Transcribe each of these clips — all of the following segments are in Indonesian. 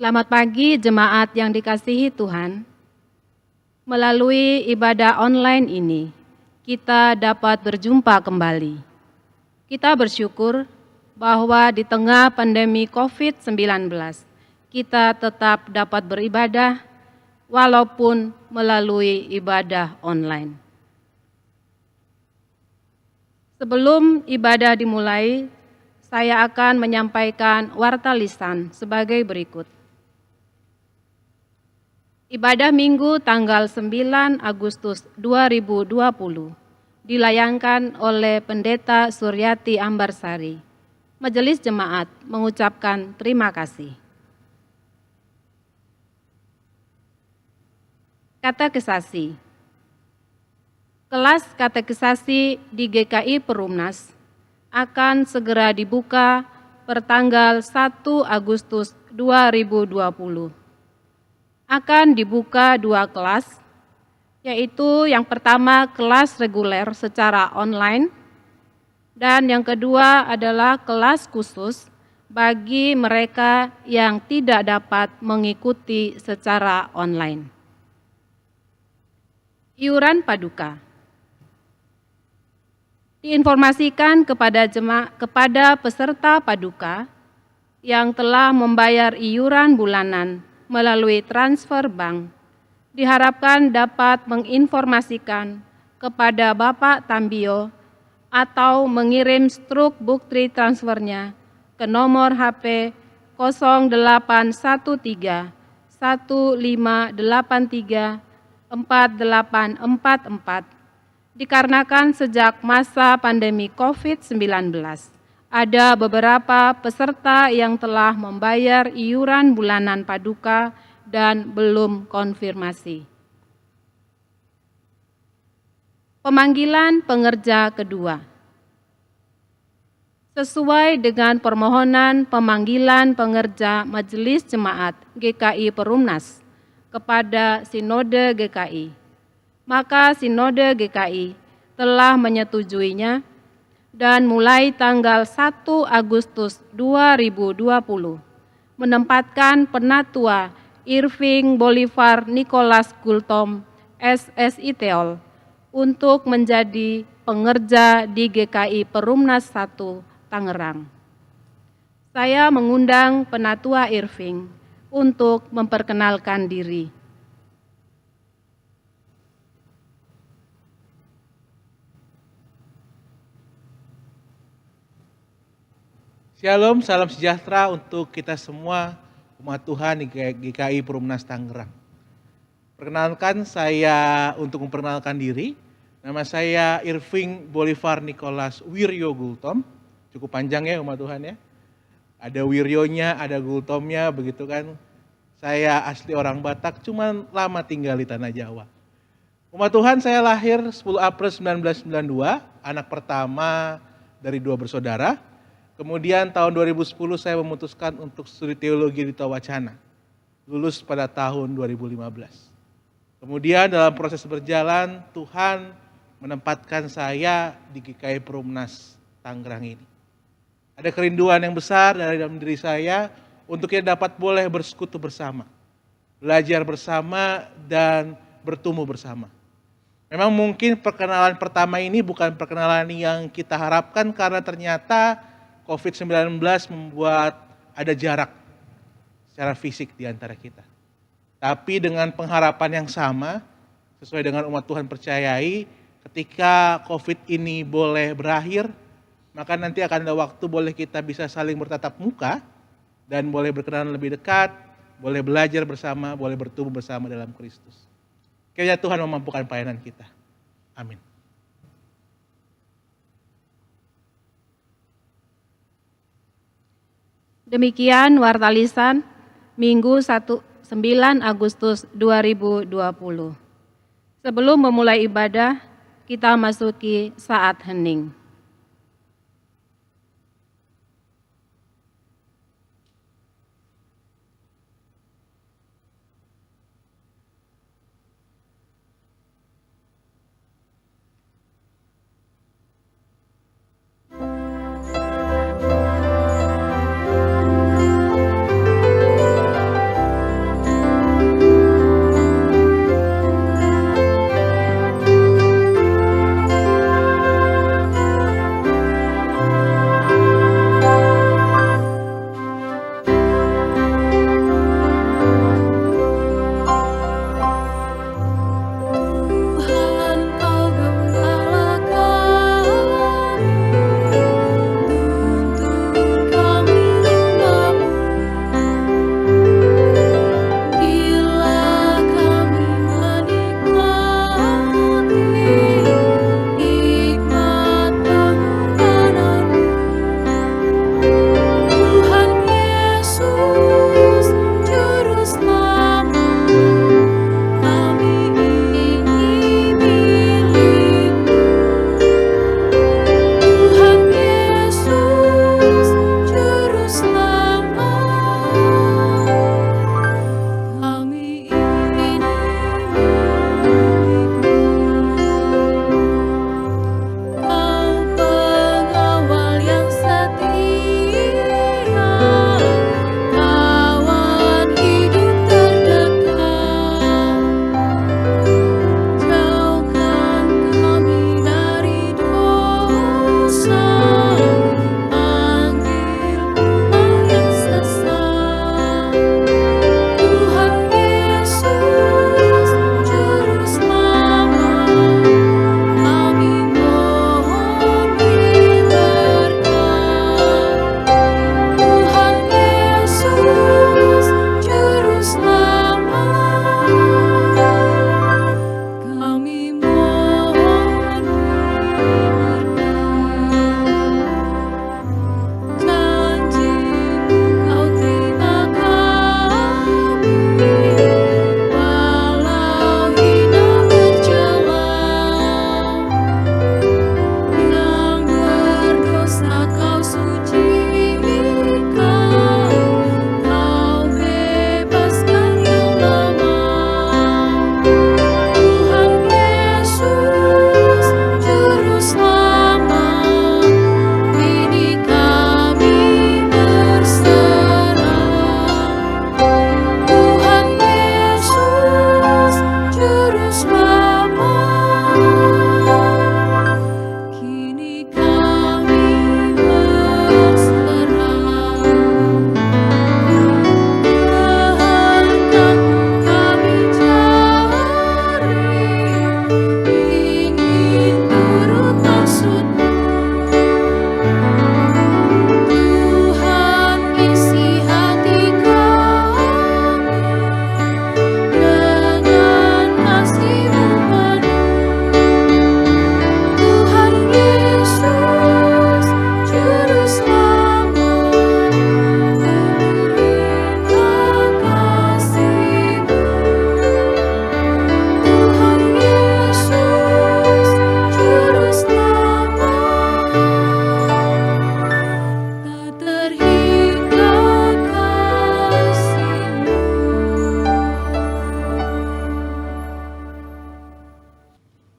Selamat pagi jemaat yang dikasihi Tuhan. Melalui ibadah online ini, kita dapat berjumpa kembali. Kita bersyukur bahwa di tengah pandemi COVID-19, kita tetap dapat beribadah walaupun melalui ibadah online. Sebelum ibadah dimulai, saya akan menyampaikan warta lisan sebagai berikut. Ibadah Minggu tanggal 9 Agustus 2020 dilayangkan oleh Pendeta Suryati Ambarsari. Majelis Jemaat mengucapkan terima kasih. Katekisasi. Kelas katekisasi di GKI Perumnas akan segera dibuka pertanggal 1 Agustus 2020. Akan dibuka 2 kelas, yaitu yang pertama kelas reguler secara online, dan yang kedua adalah kelas khusus bagi mereka yang tidak dapat mengikuti secara online. Iuran Paduka. Diinformasikan kepada peserta Paduka yang telah membayar iuran bulanan melalui transfer bank, diharapkan dapat menginformasikan kepada Bapak Tambio atau mengirim struk bukti transfernya ke nomor HP 0813 1583 4844 dikarenakan sejak masa pandemi COVID-19 ada beberapa peserta yang telah membayar iuran bulanan Paduka dan belum konfirmasi. Pemanggilan pengerja kedua. Sesuai dengan permohonan pemanggilan pengerja Majelis Jemaat GKI Perumnas kepada Sinode GKI, maka Sinode GKI telah menyetujuinya dan mulai tanggal 1 Agustus 2020 menempatkan Penatua Irving Bolivar Nicholas Gultom SSI Teol untuk menjadi pengerja di GKI Perumnas 1 Tangerang. Saya mengundang Penatua Irving untuk memperkenalkan diri. Shalom, salam sejahtera untuk kita semua umat Tuhan di GKI Perumnas Tangerang. Perkenalkan saya untuk memperkenalkan diri, nama saya Irving Bolivar Nicholas Wiryo Gultom, cukup panjang ya umat Tuhan ya. Ada Wiryonya, ada Gultomnya, begitu kan. Saya asli orang Batak, cuman lama tinggal di Tanah Jawa. Umat Tuhan, saya lahir 10 April 1992, anak pertama dari 2 bersaudara. Kemudian tahun 2010 saya memutuskan untuk studi teologi di Tawacana. Lulus pada tahun 2015. Kemudian dalam proses berjalan, Tuhan menempatkan saya di GKI Perumnas Tangerang ini. Ada kerinduan yang besar dari dalam diri saya untuk kita dapat boleh bersekutu bersama. Belajar bersama dan bertumbuh bersama. Memang mungkin perkenalan pertama ini bukan perkenalan yang kita harapkan karena ternyata COVID-19 membuat ada jarak secara fisik di antara kita. Tapi dengan pengharapan yang sama, sesuai dengan umat Tuhan percayai, ketika COVID ini boleh berakhir, maka nanti akan ada waktu boleh kita bisa saling bertatap muka, dan boleh berkenalan lebih dekat, boleh belajar bersama, boleh bertumbuh bersama dalam Kristus. Kiranya Tuhan memampukan pelayanan kita. Amin. Demikian warta lisan Minggu 9 Agustus 2020. Sebelum memulai ibadah, kita masuki saat hening.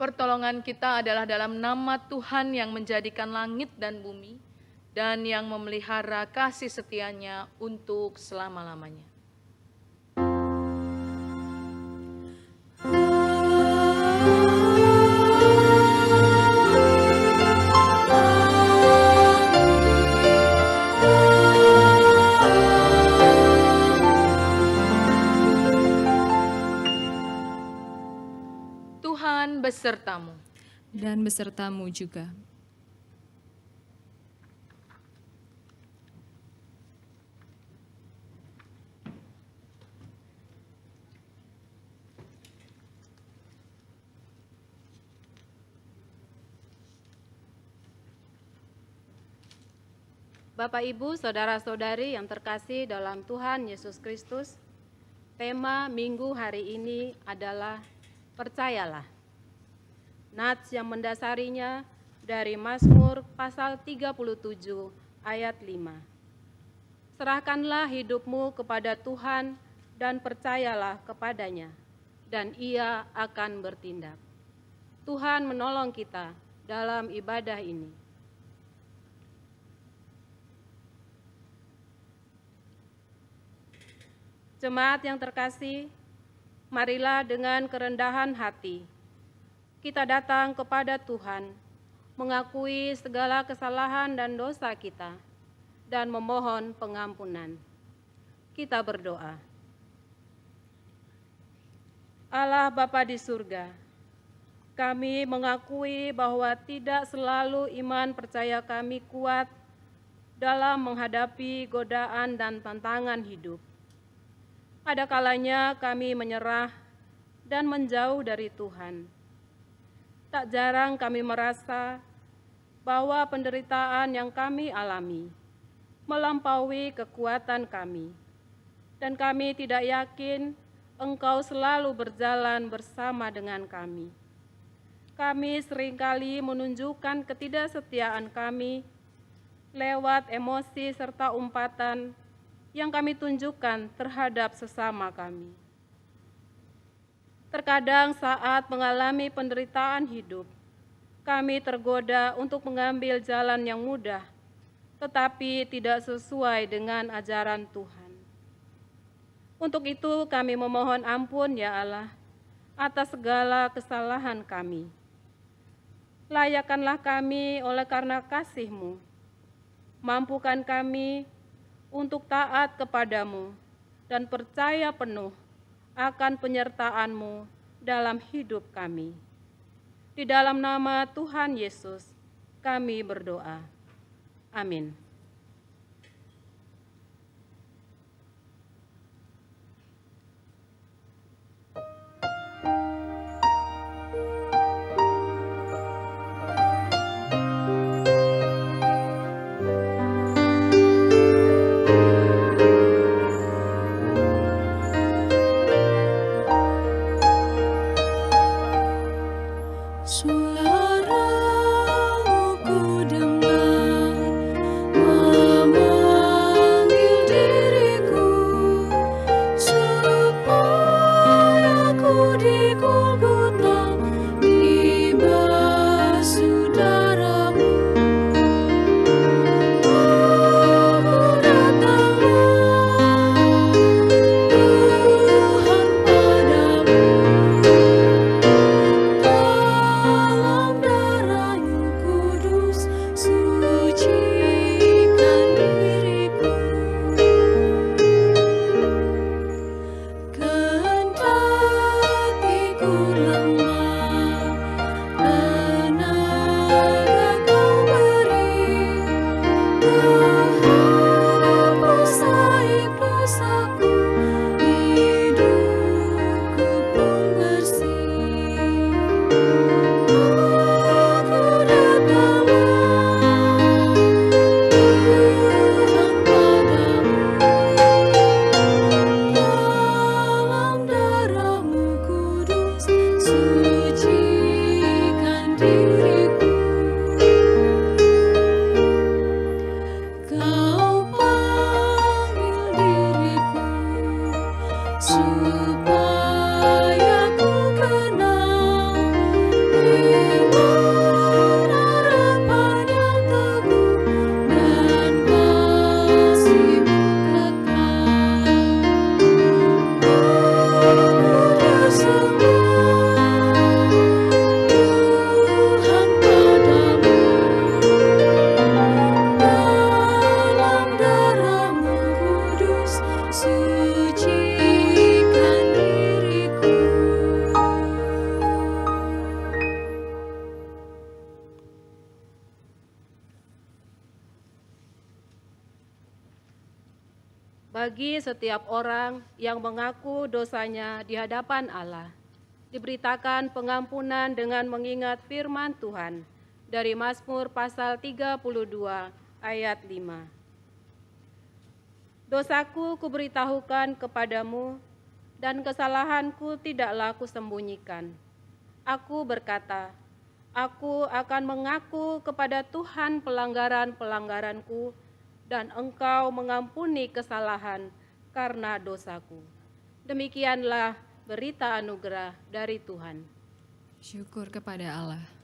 Pertolongan kita adalah dalam nama Tuhan yang menjadikan langit dan bumi dan yang memelihara kasih setianya untuk selama-lamanya. Tuhan besertamu. Dan besertamu juga. Bapak, Ibu, Saudara-saudari yang terkasih dalam Tuhan Yesus Kristus, tema minggu hari ini adalah percayalah. Nats yang mendasarinya dari Mazmur pasal 37 ayat 5. Serahkanlah hidupmu kepada Tuhan dan percayalah kepadanya, dan Ia akan bertindak. Tuhan menolong kita dalam ibadah ini. Jemaat yang terkasih, marilah dengan kerendahan hati kita datang kepada Tuhan, mengakui segala kesalahan dan dosa kita, dan memohon pengampunan. Kita berdoa. Allah Bapa di surga, kami mengakui bahwa tidak selalu iman percaya kami kuat dalam menghadapi godaan dan tantangan hidup. Ada kalanya kami menyerah dan menjauh dari Tuhan. Tak jarang kami merasa bahwa penderitaan yang kami alami melampaui kekuatan kami, dan kami tidak yakin Engkau selalu berjalan bersama dengan kami. Kami seringkali menunjukkan ketidaksetiaan kami lewat emosi serta umpatan yang kami tunjukkan terhadap sesama kami. Terkadang saat mengalami penderitaan hidup, kami tergoda untuk mengambil jalan yang mudah, tetapi tidak sesuai dengan ajaran Tuhan. Untuk itu kami memohon ampun ya Allah, atas segala kesalahan kami. Layakkanlah kami oleh karena kasih-Mu, mampukan kami untuk taat kepadamu dan percaya penuh akan penyertaan-Mu dalam hidup kami. Di dalam nama Tuhan Yesus, kami berdoa. Amin. Suaramu ku dengar memanggil diriku, supaya ku di Golgota dibasuh darah-Mu. Aku datanglah Tuhan padamu. Dalam darah-Mu kudus, sucikan diriku. Kendati ku lemah, tenaga Kau beri. Hapus aib dosaku, hidupku pun bersih. Aku datanglah Tuhan padamu. Dalam darah-Mu kudus, sucikan diriku. Kau panggil diriku, supaya ku kenal bagi setiap orang yang mengaku dosanya di hadapan Allah. Diberitakan pengampunan dengan mengingat firman Tuhan dari Mazmur pasal 32 ayat 5. Dosaku kuberitahukan kepadamu, dan kesalahanku tidaklah kusembunyikan. Aku berkata, aku akan mengaku kepada Tuhan pelanggaran-pelanggaranku, dan Engkau mengampuni kesalahan karena dosaku. Demikianlah berita anugerah dari Tuhan. Syukur kepada Allah.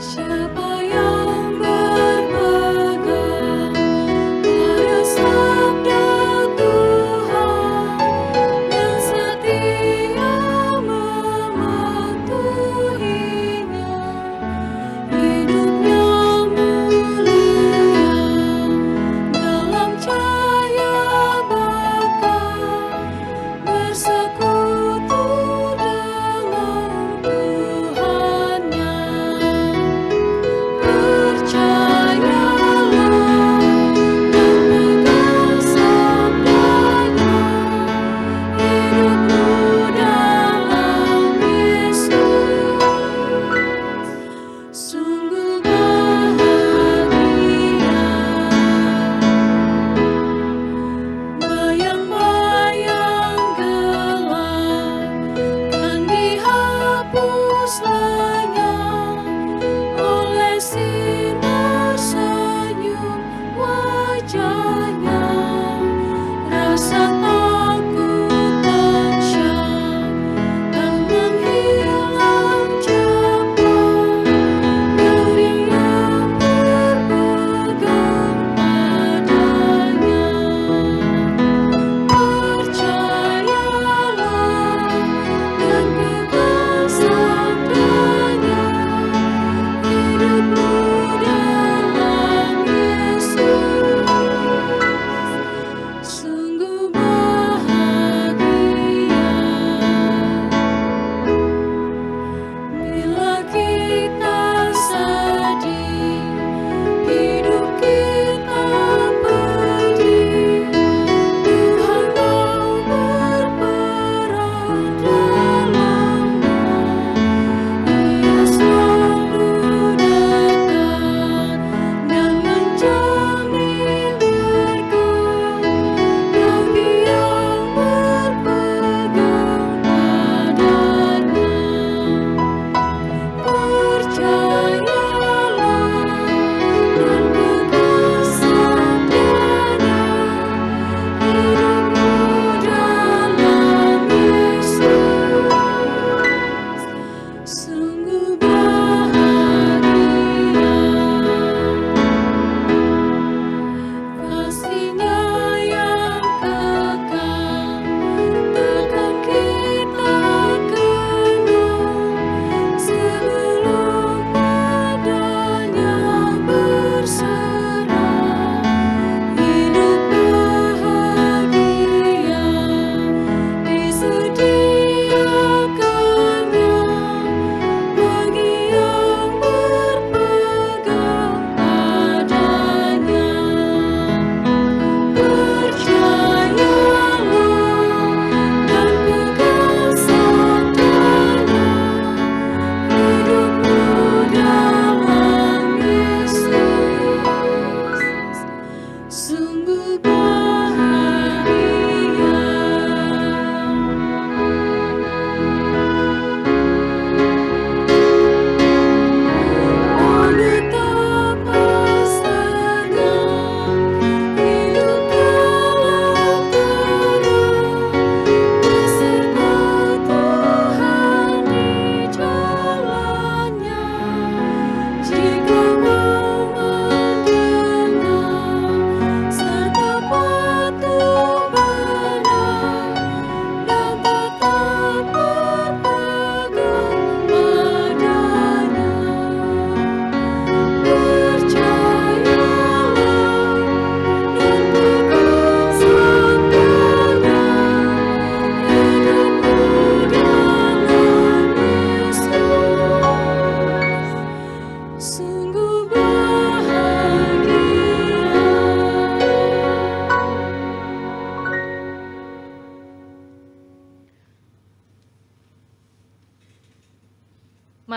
Siapa yang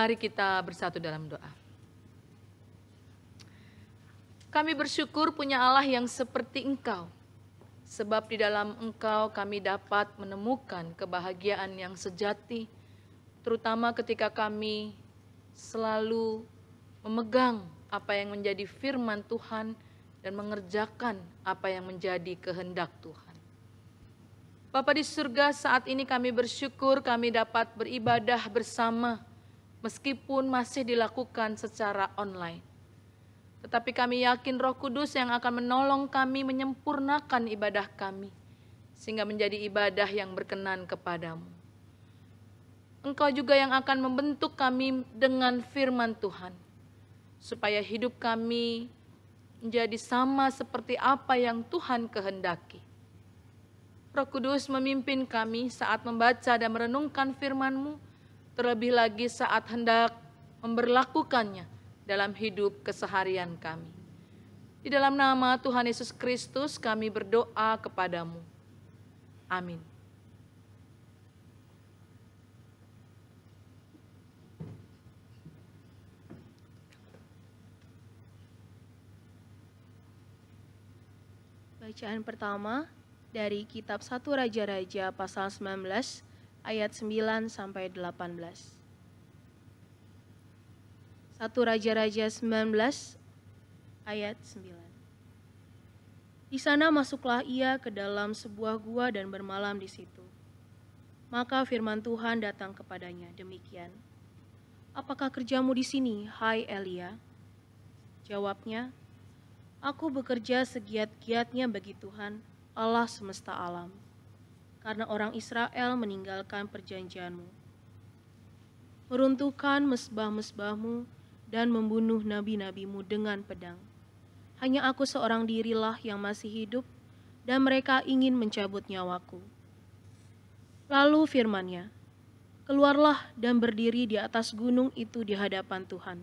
Mari kita bersatu dalam doa. Kami bersyukur punya Allah yang seperti Engkau, sebab di dalam Engkau kami dapat menemukan kebahagiaan yang sejati, terutama ketika kami selalu memegang apa yang menjadi firman Tuhan dan mengerjakan apa yang menjadi kehendak Tuhan. Bapa di surga, saat ini kami bersyukur kami dapat beribadah bersama, meskipun masih dilakukan secara online. Tetapi kami yakin Roh Kudus yang akan menolong kami menyempurnakan ibadah kami, sehingga menjadi ibadah yang berkenan kepadamu. Engkau juga yang akan membentuk kami dengan firman Tuhan, supaya hidup kami menjadi sama seperti apa yang Tuhan kehendaki. Roh Kudus memimpin kami saat membaca dan merenungkan firman-Mu, terlebih lagi saat hendak memberlakukannya dalam hidup keseharian kami. Di dalam nama Tuhan Yesus Kristus kami berdoa kepadamu. Amin. Bacaan pertama dari kitab 1 Raja-Raja pasal 19 ayat 9 sampai 18. 1 Raja-Raja 19 ayat 9. Di sana masuklah ia ke dalam sebuah gua dan bermalam di situ. Maka firman Tuhan datang kepadanya demikian. Apakah kerjamu di sini, hai Elia? Jawabnya, aku bekerja segiat-giatnya bagi Tuhan, Allah semesta alam, karena orang Israel meninggalkan perjanjianmu, meruntuhkan mesbah-mesbahmu, dan membunuh nabi-nabimu dengan pedang. Hanya aku seorang dirilah yang masih hidup, dan mereka ingin mencabut nyawaku. Lalu firman-Nya, keluarlah dan berdiri di atas gunung itu di hadapan Tuhan.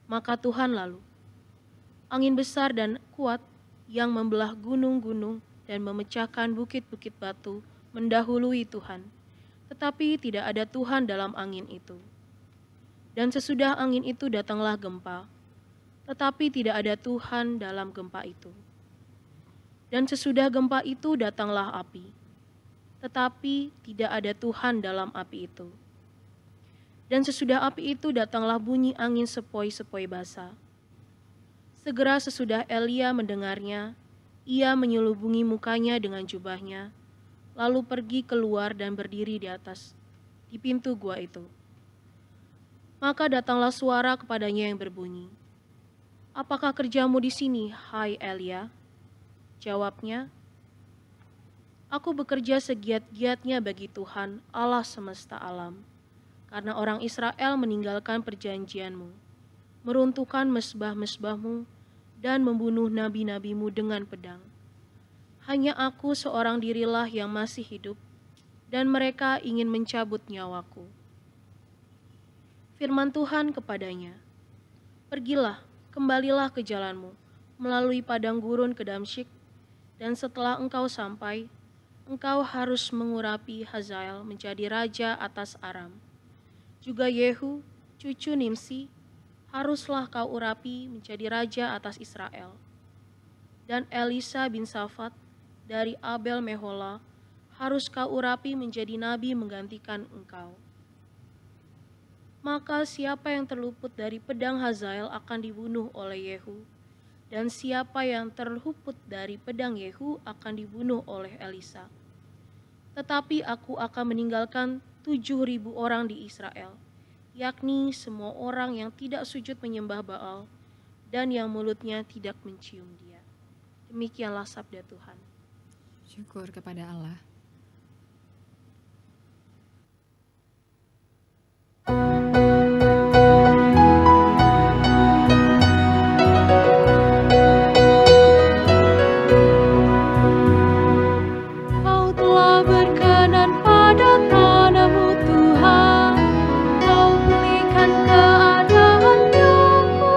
Maka Tuhan lalu, angin besar dan kuat yang membelah gunung-gunung dan memecahkan bukit-bukit batu mendahului Tuhan. Tetapi tidak ada Tuhan dalam angin itu. Dan sesudah angin itu datanglah gempa. Tetapi tidak ada Tuhan dalam gempa itu. Dan sesudah gempa itu datanglah api. Tetapi tidak ada Tuhan dalam api itu. Dan sesudah api itu datanglah bunyi angin sepoi-sepoi basah. Segera sesudah Elia mendengarnya, ia menyelubungi mukanya dengan jubahnya, lalu pergi keluar dan berdiri di pintu gua itu. Maka datanglah suara kepadanya yang berbunyi, apakah kerjamu di sini, hai Elia? Jawabnya, aku bekerja segiat-giatnya bagi Tuhan, Allah semesta alam, karena orang Israel meninggalkan perjanjianmu, meruntuhkan mesbah-mesbahmu, dan membunuh nabi-nabimu dengan pedang. Hanya aku seorang dirilah yang masih hidup, dan mereka ingin mencabut nyawaku. Firman Tuhan kepadanya, pergilah, kembalilah ke jalanmu, melalui padang gurun ke Damsyik, dan setelah engkau sampai, engkau harus mengurapi Hazael menjadi raja atas Aram. Juga Yehu, cucu Nimsi, haruslah kau urapi menjadi raja atas Israel. Dan Elisa bin Safat dari Abel Mehola harus kau urapi menjadi nabi menggantikan engkau. Maka siapa yang terluput dari pedang Hazael akan dibunuh oleh Yehu, dan siapa yang terluput dari pedang Yehu akan dibunuh oleh Elisa. Tetapi aku akan meninggalkan 7.000 orang di Israel, yakni semua orang yang tidak sujud menyembah Baal dan yang mulutnya tidak mencium dia. Demikianlah sabda Tuhan. Syukur kepada Allah. Kau telah berkenan pada tanahmu Tuhan, Kau pulihkan keadaan nyawaku.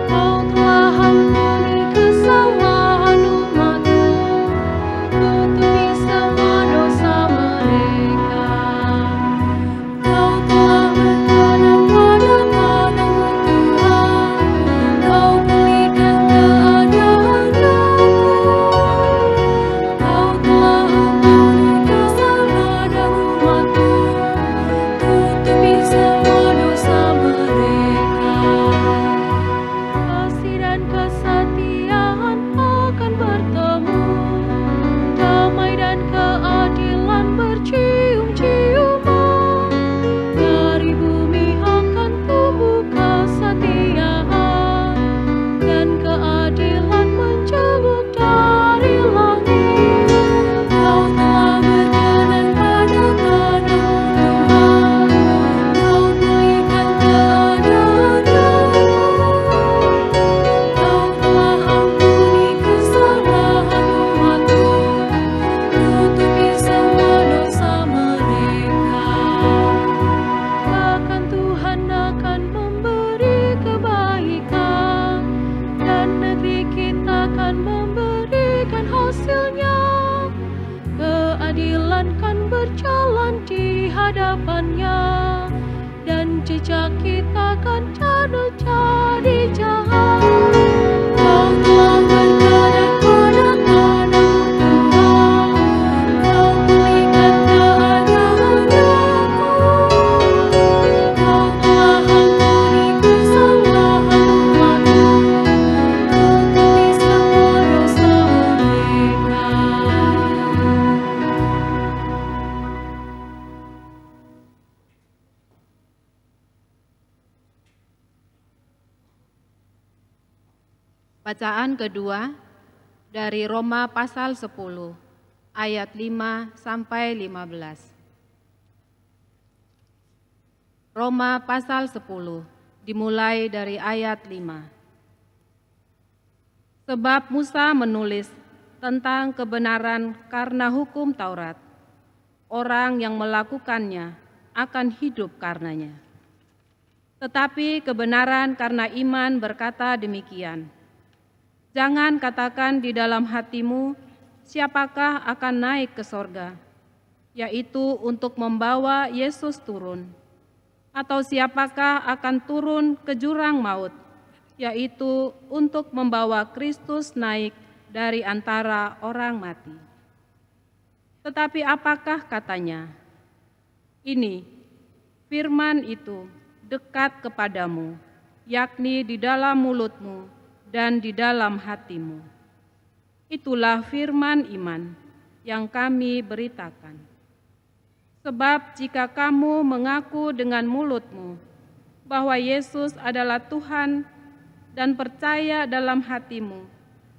Kau telah ampuni kesalahan umatmu, berjalan di hadapannya, dan jejak kita kan jadi jalan. Kau telah berkata pada padaku Tuhan, Kau pulihkan keadaanku. Kau telah ampuni kesalahan umatmu, Kau tepis semua dosa mereka. Bacaan kedua dari Roma pasal 10 ayat 5 sampai 15. Roma pasal 10 dimulai dari ayat 5. Sebab Musa menulis tentang kebenaran karena hukum Taurat, orang yang melakukannya akan hidup karenanya. Tetapi kebenaran karena iman berkata demikian, jangan katakan di dalam hatimu, siapakah akan naik ke sorga, yaitu untuk membawa Yesus turun, atau siapakah akan turun ke jurang maut, yaitu untuk membawa Kristus naik dari antara orang mati. Tetapi apakah katanya? Ini, firman itu dekat kepadamu, yakni di dalam mulutmu dan di dalam hatimu. Itulah firman iman yang kami beritakan. Sebab jika kamu mengaku dengan mulutmu bahwa Yesus adalah Tuhan dan percaya dalam hatimu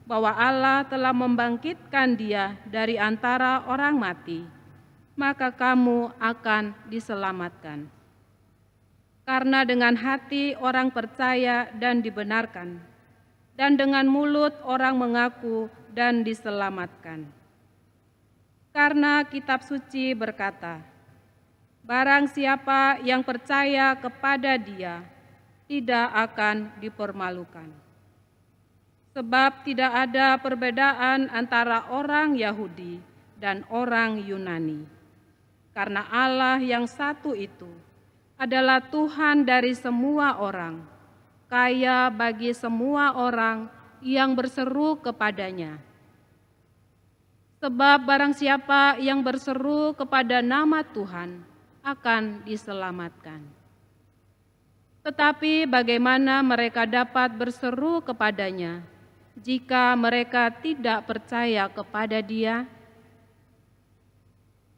bahwa Allah telah membangkitkan Dia dari antara orang mati, maka kamu akan diselamatkan. Karena dengan hati orang percaya dan dibenarkan, dan dengan mulut orang mengaku dan diselamatkan. Karena kitab suci berkata, barang siapa yang percaya kepada Dia tidak akan dipermalukan. Sebab tidak ada perbedaan antara orang Yahudi dan orang Yunani. Karena Allah yang satu itu adalah Tuhan dari semua orang, kaya bagi semua orang yang berseru kepadanya. Sebab barang siapa yang berseru kepada nama Tuhan akan diselamatkan. Tetapi bagaimana mereka dapat berseru kepadanya jika mereka tidak percaya kepada Dia?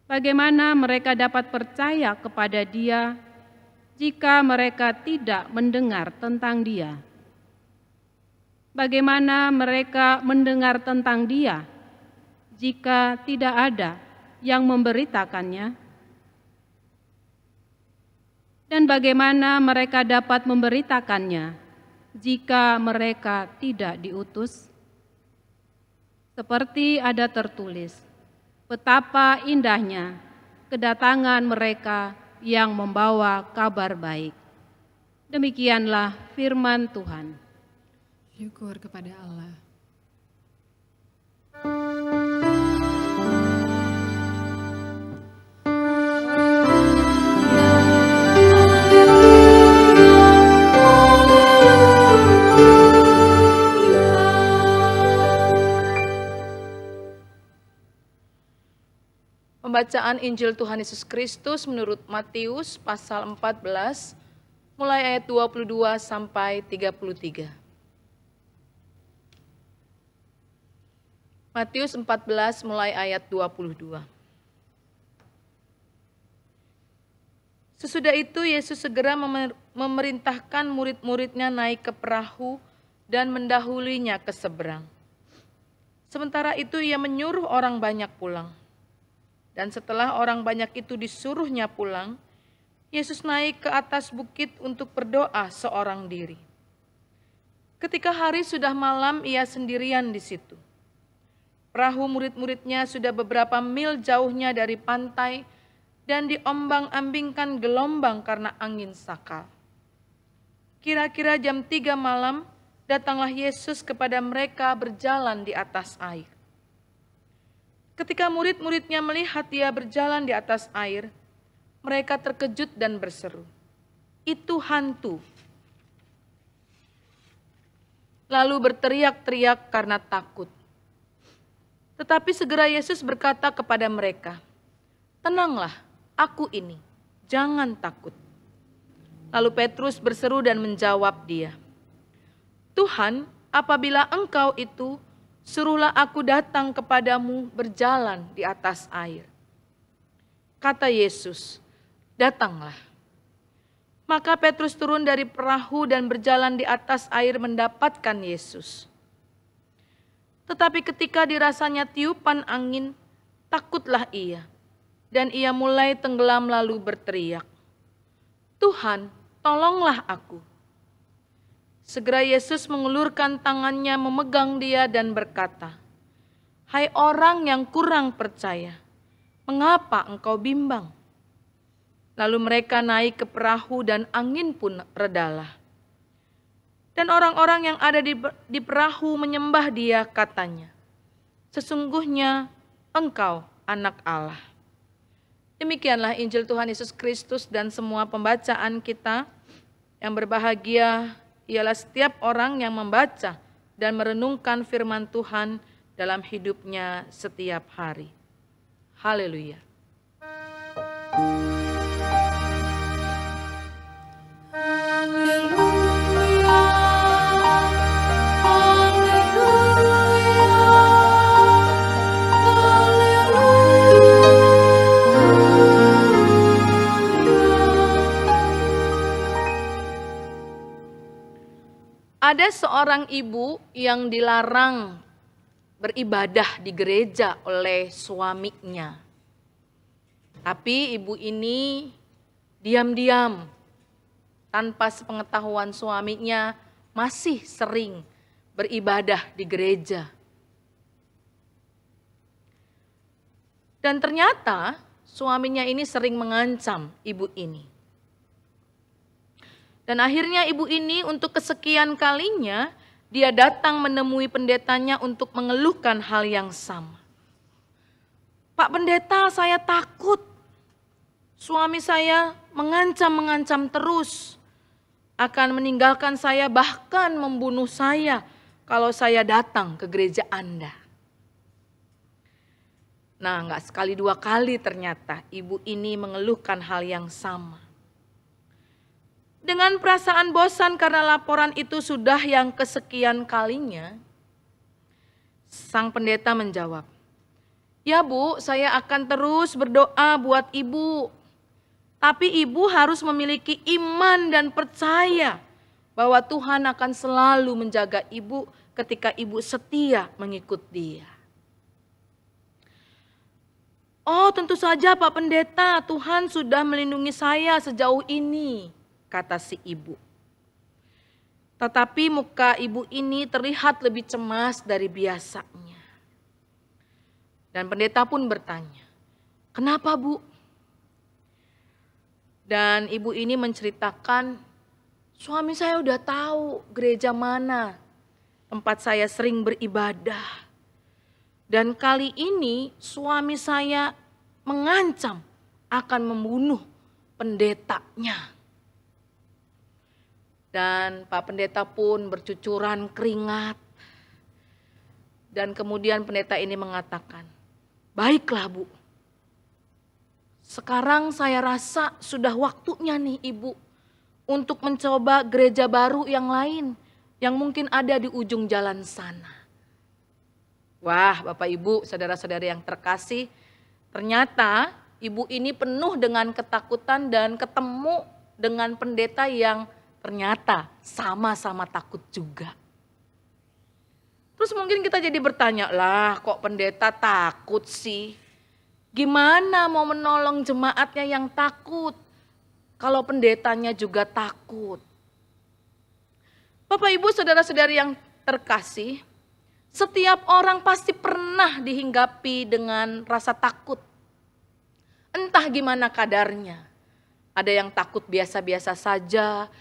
Bagaimana mereka dapat percaya kepada Dia jika mereka tidak mendengar tentang Dia? Bagaimana mereka mendengar tentang Dia jika tidak ada yang memberitakannya? Dan bagaimana mereka dapat memberitakannya jika mereka tidak diutus? Seperti ada tertulis, betapa indahnya kedatangan mereka yang membawa kabar baik. Demikianlah firman Tuhan. Syukur kepada Allah. Pembacaan Injil Tuhan Yesus Kristus menurut Matius pasal 14 mulai ayat 22 sampai 33. Matius 14 mulai ayat 22. Sesudah itu Yesus segera memerintahkan murid-muridnya naik ke perahu dan mendahulinya ke seberang. Sementara itu ia menyuruh orang banyak pulang. Dan setelah orang banyak itu disuruhnya pulang, Yesus naik ke atas bukit untuk berdoa seorang diri. Ketika hari sudah malam, ia sendirian di situ. Perahu murid-muridnya sudah beberapa mil jauhnya dari pantai dan diombang-ambingkan gelombang karena angin sakal. Kira-kira jam 3 malam, datanglah Yesus kepada mereka berjalan di atas air. Ketika murid-muridnya melihat dia berjalan di atas air, mereka terkejut dan berseru, "Itu hantu." Lalu berteriak-teriak karena takut. Tetapi segera Yesus berkata kepada mereka, "Tenanglah, aku ini, jangan takut." Lalu Petrus berseru dan menjawab dia, "Tuhan, apabila Engkau itu, suruhlah aku datang kepadamu berjalan di atas air." Kata Yesus, "Datanglah." Maka Petrus turun dari perahu dan berjalan di atas air mendapatkan Yesus. Tetapi ketika dirasanya tiupan angin, takutlah ia. Dan ia mulai tenggelam lalu berteriak, "Tuhan, tolonglah aku." Segera Yesus mengulurkan tangannya memegang dia dan berkata, "Hai orang yang kurang percaya, mengapa engkau bimbang?" Lalu mereka naik ke perahu dan angin pun redalah. Dan orang-orang yang ada di perahu menyembah dia, katanya, "Sesungguhnya engkau anak Allah." Demikianlah Injil Tuhan Yesus Kristus, dan semua pembacaan kita yang berbahagia ialah setiap orang yang membaca dan merenungkan firman Tuhan dalam hidupnya setiap hari. Haleluya. Haleluya, Ada seorang ibu yang dilarang beribadah di gereja oleh suaminya. Tapi ibu ini diam-diam, tanpa sepengetahuan suaminya, masih sering beribadah di gereja. Dan ternyata suaminya ini sering mengancam ibu ini. Dan akhirnya ibu ini untuk kesekian kalinya dia datang menemui pendetanya untuk mengeluhkan hal yang sama. "Pak Pendeta, saya takut. Suami saya mengancam terus. Akan meninggalkan saya, bahkan membunuh saya kalau saya datang ke gereja Anda." Nah, enggak sekali dua kali ternyata ibu ini mengeluhkan hal yang sama. Dengan perasaan bosan karena laporan itu sudah yang kesekian kalinya, sang pendeta menjawab, "Ya Bu, saya akan terus berdoa buat Ibu. Tapi Ibu harus memiliki iman dan percaya bahwa Tuhan akan selalu menjaga Ibu ketika Ibu setia mengikut Dia." "Oh, tentu saja Pak Pendeta, Tuhan sudah melindungi saya sejauh ini," kata si ibu. Tetapi muka ibu ini terlihat lebih cemas dari biasanya. Dan pendeta pun bertanya, "Kenapa Bu?" Dan ibu ini menceritakan, "Suami saya udah tahu gereja mana tempat saya sering beribadah. Dan kali ini suami saya mengancam akan membunuh pendetanya." Dan Pak Pendeta pun bercucuran keringat. Dan kemudian pendeta ini mengatakan, "Baiklah Bu, sekarang saya rasa sudah waktunya nih Ibu untuk mencoba gereja baru yang lain yang mungkin ada di ujung jalan sana." Wah, Bapak Ibu, saudara-saudari yang terkasih, ternyata ibu ini penuh dengan ketakutan dan ketemu dengan pendeta yang ternyata sama-sama takut juga. Terus mungkin kita jadi bertanya, "Lah kok pendeta takut sih? Gimana mau menolong jemaatnya yang takut kalau pendetanya juga takut?" Bapak Ibu, saudara-saudari yang terkasih, setiap orang pasti pernah dihinggapi dengan rasa takut. Entah gimana kadarnya. Ada yang takut biasa-biasa saja,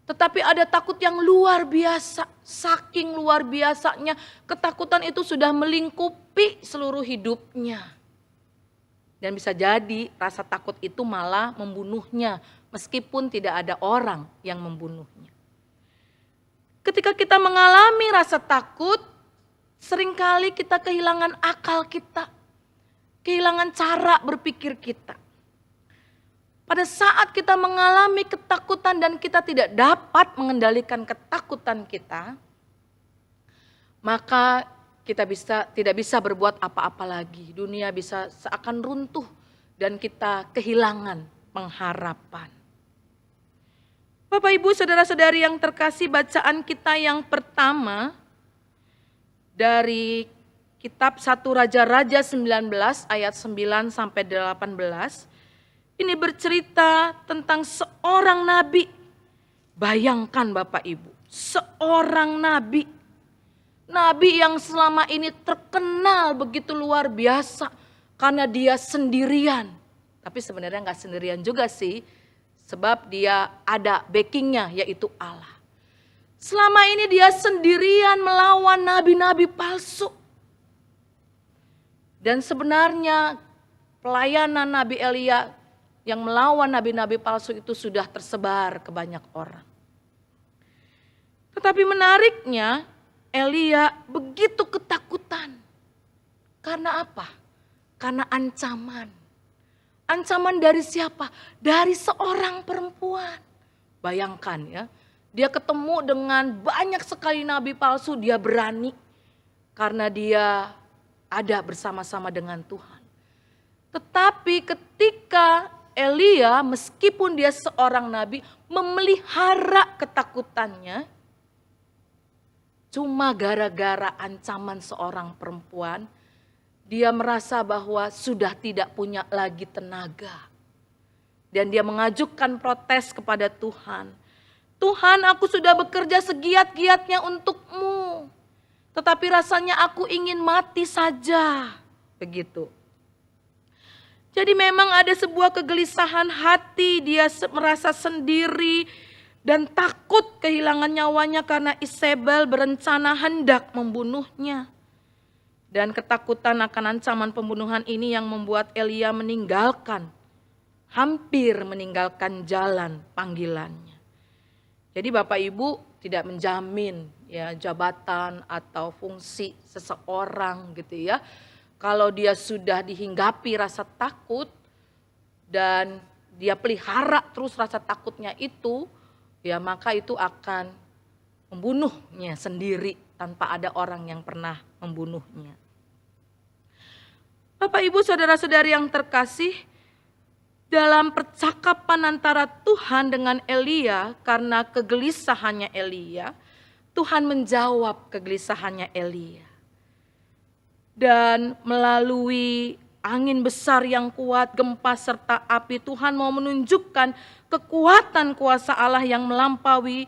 Tetapi ada takut yang luar biasa, saking luar biasanya ketakutan itu sudah melingkupi seluruh hidupnya. Dan bisa jadi rasa takut itu malah membunuhnya meskipun tidak ada orang yang membunuhnya. Ketika kita mengalami rasa takut, seringkali kita kehilangan akal kita, kehilangan cara berpikir kita. Pada saat kita mengalami ketakutan dan kita tidak dapat mengendalikan ketakutan kita, maka kita tidak bisa berbuat apa-apa lagi. Dunia bisa seakan runtuh dan kita kehilangan pengharapan. Bapak, Ibu, saudara-saudari yang terkasih, bacaan kita yang pertama dari kitab 1 Raja-Raja 19 ayat 9 sampai 18. Ini bercerita tentang seorang nabi. Bayangkan Bapak Ibu, seorang nabi. Nabi yang selama ini terkenal begitu luar biasa karena dia sendirian. Tapi sebenarnya nggak sendirian juga sih, sebab dia ada backingnya yaitu Allah. Selama ini dia sendirian melawan nabi-nabi palsu. Dan sebenarnya pelayanan Nabi Elia yang melawan nabi-nabi palsu itu sudah tersebar ke banyak orang. Tetapi menariknya, Elia begitu ketakutan. Karena apa? Karena ancaman. Ancaman dari siapa? Dari seorang perempuan. Bayangkan ya, dia ketemu dengan banyak sekali nabi palsu, dia berani. Karena dia ada bersama-sama dengan Tuhan. Tetapi ketika Elia, meskipun dia seorang nabi, memelihara ketakutannya, cuma gara-gara ancaman seorang perempuan, dia merasa bahwa sudah tidak punya lagi tenaga. Dan dia mengajukan protes kepada Tuhan. Tuhan, aku sudah bekerja segiat-giatnya untukmu, tetapi rasanya aku ingin mati saja. Begitu. Jadi memang ada sebuah kegelisahan hati, dia merasa sendiri dan takut kehilangan nyawanya karena Isabel berencana hendak membunuhnya. Dan ketakutan akan ancaman pembunuhan ini yang membuat Elia hampir meninggalkan jalan panggilannya. Jadi Bapak Ibu tidak menjamin ya jabatan atau fungsi seseorang gitu ya. Kalau dia sudah dihinggapi rasa takut dan dia pelihara terus rasa takutnya itu, ya maka itu akan membunuhnya sendiri tanpa ada orang yang pernah membunuhnya. Bapak, Ibu, saudara-saudari yang terkasih, dalam percakapan antara Tuhan dengan Elia, karena kegelisahannya Elia, Tuhan menjawab kegelisahannya Elia. Dan melalui angin besar yang kuat, gempa serta api, Tuhan mau menunjukkan kekuatan kuasa Allah yang melampaui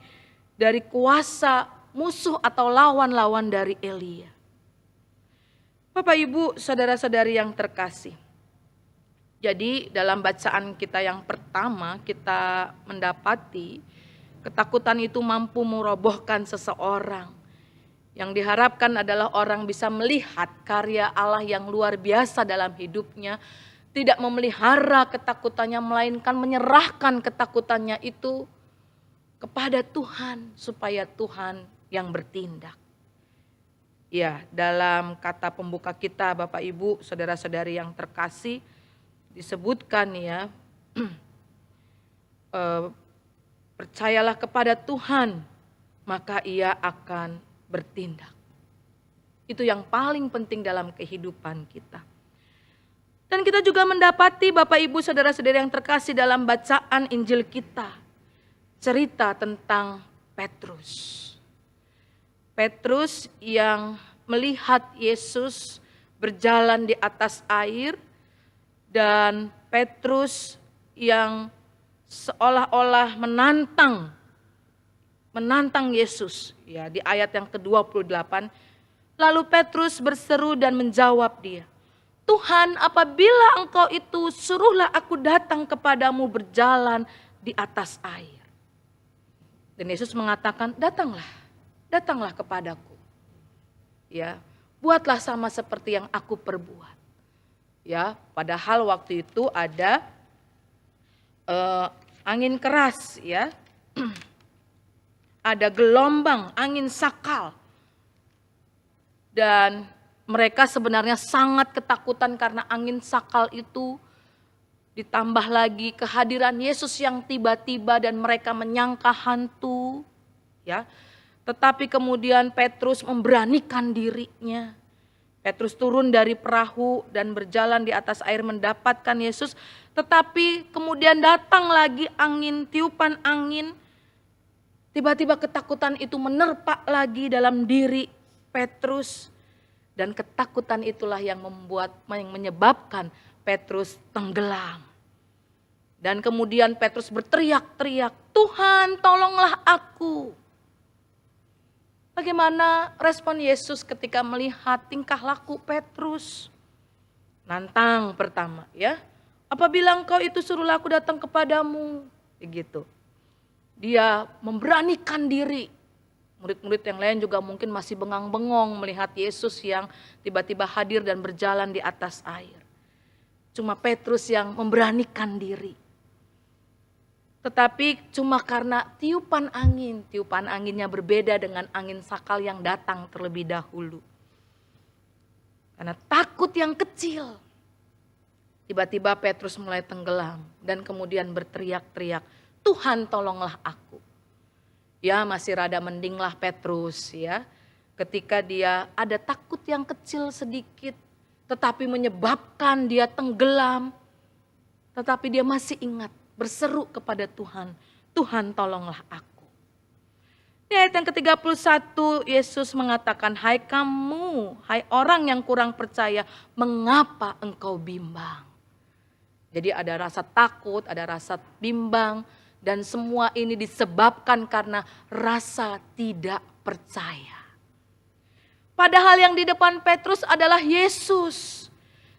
dari kuasa musuh atau lawan-lawan dari Elia. Bapak, Ibu, saudara-saudari yang terkasih. Jadi dalam bacaan kita yang pertama kita mendapati ketakutan itu mampu merobohkan seseorang. Yang diharapkan adalah orang bisa melihat karya Allah yang luar biasa dalam hidupnya. Tidak memelihara ketakutannya, melainkan menyerahkan ketakutannya itu kepada Tuhan. Supaya Tuhan yang bertindak. Ya, dalam kata pembuka kita Bapak Ibu, saudara-saudari yang terkasih. Disebutkan ya, percayalah kepada Tuhan, maka ia akan bertindak. Itu yang paling penting dalam kehidupan kita. Dan kita juga mendapati Bapak Ibu saudara-saudara yang terkasih dalam bacaan Injil kita. Cerita tentang Petrus. Petrus yang melihat Yesus berjalan di atas air. Dan Petrus yang seolah-olah menantang Yesus ya di ayat yang ke-28. Lalu Petrus berseru dan menjawab dia, Tuhan, apabila engkau itu, suruhlah aku datang kepadamu berjalan di atas air. Dan Yesus mengatakan, datanglah kepadaku. Ya, buatlah sama seperti yang aku perbuat. Ya, padahal waktu itu ada angin keras, ya. Ada gelombang, angin sakal. Dan mereka sebenarnya sangat ketakutan karena angin sakal itu, ditambah lagi kehadiran Yesus yang tiba-tiba dan mereka menyangka hantu, ya. Tetapi kemudian Petrus memberanikan dirinya. Petrus turun dari perahu dan berjalan di atas air mendapatkan Yesus. Tetapi kemudian datang lagi angin, tiupan angin. Tiba-tiba ketakutan itu menerpa lagi dalam diri Petrus. Dan ketakutan itulah yang menyebabkan Petrus tenggelam. Dan kemudian Petrus berteriak-teriak, Tuhan tolonglah aku. Bagaimana respon Yesus ketika melihat tingkah laku Petrus? Nantang pertama, ya. Apabila engkau itu suruhlah aku datang kepadamu. Begitu. Dia memberanikan diri. Murid-murid yang lain juga mungkin masih bengang-bengong melihat Yesus yang tiba-tiba hadir dan berjalan di atas air. Cuma Petrus yang memberanikan diri. Tetapi cuma karena tiupan anginnya berbeda dengan angin sakal yang datang terlebih dahulu. Karena takut yang kecil. Tiba-tiba Petrus mulai tenggelam dan kemudian berteriak-teriak, Tuhan tolonglah aku. Ya masih rada mendinglah Petrus ya. Ketika dia ada takut yang kecil sedikit, tetapi menyebabkan dia tenggelam. Tetapi dia masih ingat berseru kepada Tuhan, Tuhan tolonglah aku. Di ayat yang ke-31 Yesus mengatakan, hai kamu, hai orang yang kurang percaya, mengapa engkau bimbang? Jadi ada rasa takut, ada rasa bimbang, dan semua ini disebabkan karena rasa tidak percaya. Padahal yang di depan Petrus adalah Yesus.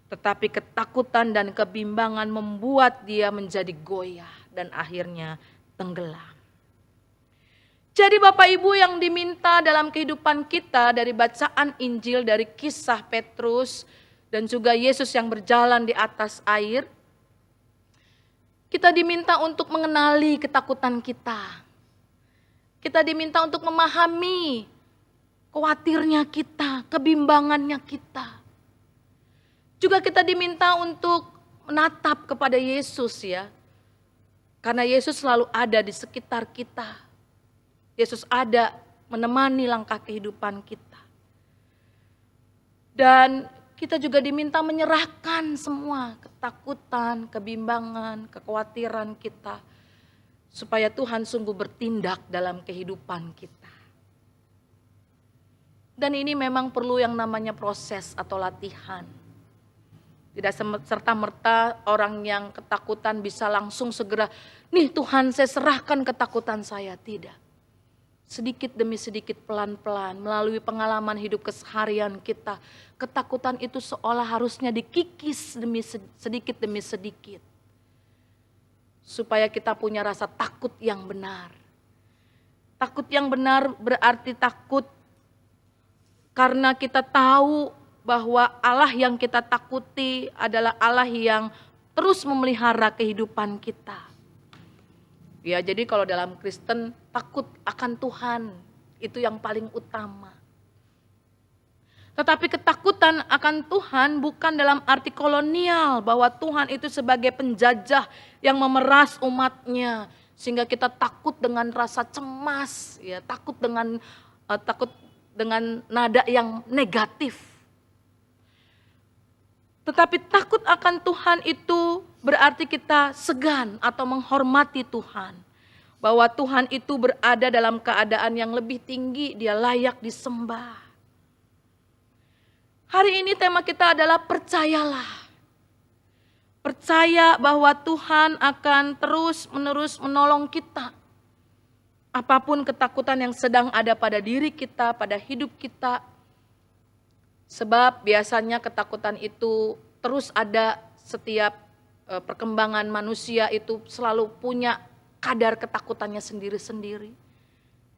Tetapi ketakutan dan kebimbangan membuat dia menjadi goyah dan akhirnya tenggelam. Jadi Bapak Ibu yang diminta dalam kehidupan kita dari bacaan Injil, dari kisah Petrus dan juga Yesus yang berjalan di atas air, kita diminta untuk mengenali ketakutan kita. Kita diminta untuk memahami khawatirnya kita, kebimbangannya kita. Juga kita diminta untuk menatap kepada Yesus ya. Karena Yesus selalu ada di sekitar kita. Yesus ada menemani langkah kehidupan kita. Dan kita juga diminta menyerahkan semua ketakutan, kebimbangan, kekhawatiran kita. Supaya Tuhan sungguh bertindak dalam kehidupan kita. Dan ini memang perlu yang namanya proses atau latihan. Tidak serta-merta orang yang ketakutan bisa langsung segera, nih Tuhan saya serahkan ketakutan saya. Tidak. Sedikit demi sedikit pelan-pelan melalui pengalaman hidup keseharian kita. Ketakutan itu seolah harusnya dikikis sedikit demi sedikit. Supaya kita punya rasa takut yang benar. Takut yang benar berarti takut karena kita tahu bahwa Allah yang kita takuti adalah Allah yang terus memelihara kehidupan kita. Ya, jadi kalau dalam Kristen takut akan Tuhan itu yang paling utama. Tetapi ketakutan akan Tuhan bukan dalam arti kolonial bahwa Tuhan itu sebagai penjajah yang memeras umatnya sehingga kita takut dengan rasa cemas, ya, takut dengan nada yang negatif. Tetapi takut akan Tuhan itu berarti kita segan atau menghormati Tuhan. Bahwa Tuhan itu berada dalam keadaan yang lebih tinggi, dia layak disembah. Hari ini tema kita adalah percayalah. Percaya bahwa Tuhan akan terus-menerus menolong kita. Apapun ketakutan yang sedang ada pada diri kita, pada hidup kita. Sebab biasanya ketakutan itu terus ada setiap perkembangan manusia itu selalu punya kadar ketakutannya sendiri-sendiri.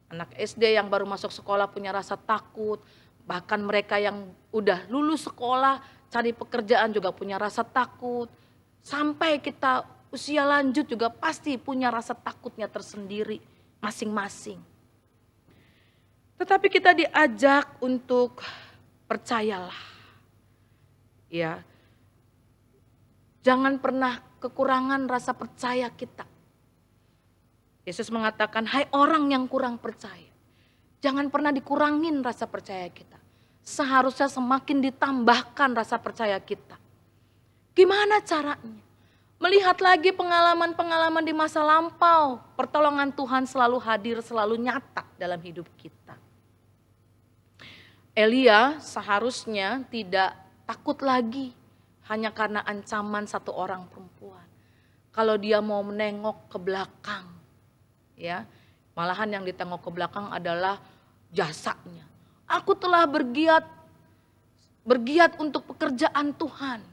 Anak SD yang baru masuk sekolah punya rasa takut, bahkan mereka yang udah lulus sekolah, cari pekerjaan juga punya rasa takut. Sampai kita usia lanjut juga pasti punya rasa takutnya tersendiri masing-masing. Tetapi kita diajak untuk percayalah. Ya. Jangan pernah kekurangan rasa percaya kita. Yesus mengatakan, hai orang yang kurang percaya. Jangan pernah dikurangin rasa percaya kita. Seharusnya semakin ditambahkan rasa percaya kita. Gimana caranya? Melihat lagi pengalaman-pengalaman di masa lampau. Pertolongan Tuhan selalu hadir, selalu nyata dalam hidup kita. Elia seharusnya tidak takut lagi hanya karena ancaman satu orang perempuan. Kalau dia mau menengok ke belakang, ya, malahan yang ditengok ke belakang adalah jasanya. Aku telah bergiat untuk pekerjaan Tuhan.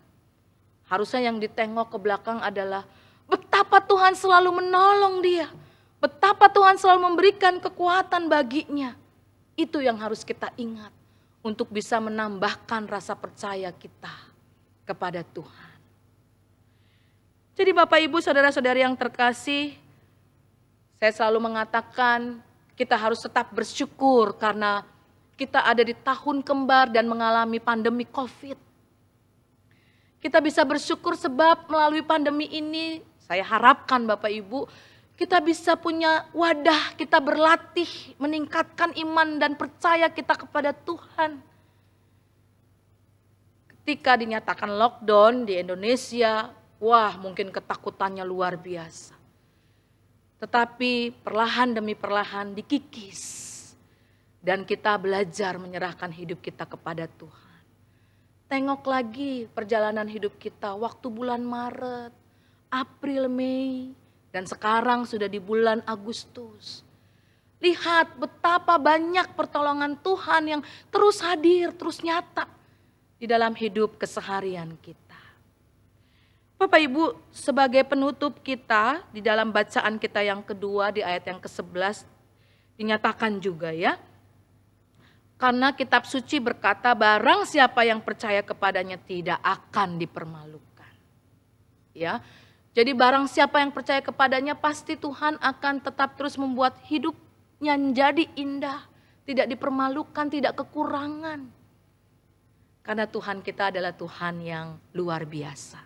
Harusnya yang ditengok ke belakang adalah betapa Tuhan selalu menolong dia. Betapa Tuhan selalu memberikan kekuatan baginya. Itu yang harus kita ingat untuk bisa menambahkan rasa percaya kita kepada Tuhan. Jadi Bapak Ibu saudara-saudari yang terkasih, saya selalu mengatakan kita harus tetap bersyukur karena kita ada di tahun kembar dan mengalami pandemi COVID. Kita bisa bersyukur sebab melalui pandemi ini, saya harapkan Bapak Ibu, kita bisa punya wadah, kita berlatih, meningkatkan iman dan percaya kita kepada Tuhan. Ketika dinyatakan lockdown di Indonesia, wah mungkin ketakutannya luar biasa. Tetapi perlahan demi perlahan dikikis. Dan kita belajar menyerahkan hidup kita kepada Tuhan. Tengok lagi perjalanan hidup kita waktu bulan Maret, April, Mei, dan sekarang sudah di bulan Agustus. Lihat betapa banyak pertolongan Tuhan yang terus hadir, terus nyata di dalam hidup keseharian kita. Bapak Ibu, sebagai penutup kita di dalam bacaan kita yang kedua di ayat yang ke-11 dinyatakan juga ya. Karena kitab suci berkata barang siapa yang percaya kepadanya tidak akan dipermalukan. Ya. Jadi barang siapa yang percaya kepadanya pasti Tuhan akan tetap terus membuat hidupnya menjadi indah, tidak dipermalukan, tidak kekurangan. Karena Tuhan kita adalah Tuhan yang luar biasa.